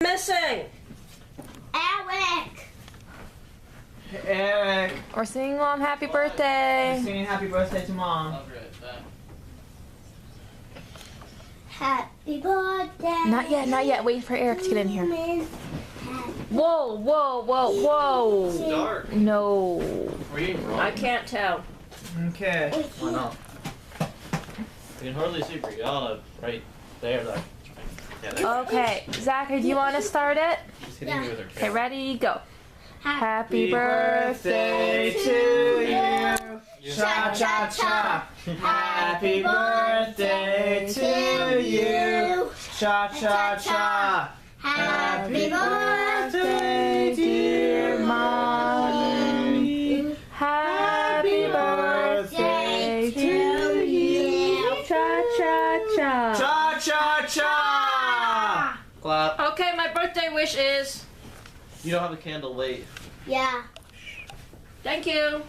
Missing. Eric. Eric. We're singing Mom happy birthday. Singing happy birthday to Mom. Happy birthday. Not yet, not yet. Wait for Eric to get in here. Whoa, whoa, whoa, whoa. It's dark. No. Are you wrong? I can't tell. Okay. Why not? You can hardly see Brianna right there. Like, yeah, there. Okay, Zachary, do you want to start it? She's hitting me with her Okay, camera. ready, go. Happy birthday birthday to you. Cha cha cha. Happy birthday to you. Cha cha cha. Happy birthday, dear Mommy. Happy birthday to you. Cha cha cha. Cha cha cha. Clap. Okay, my birthday wish is. You don't have a candle. Wait. Yeah. Thank you.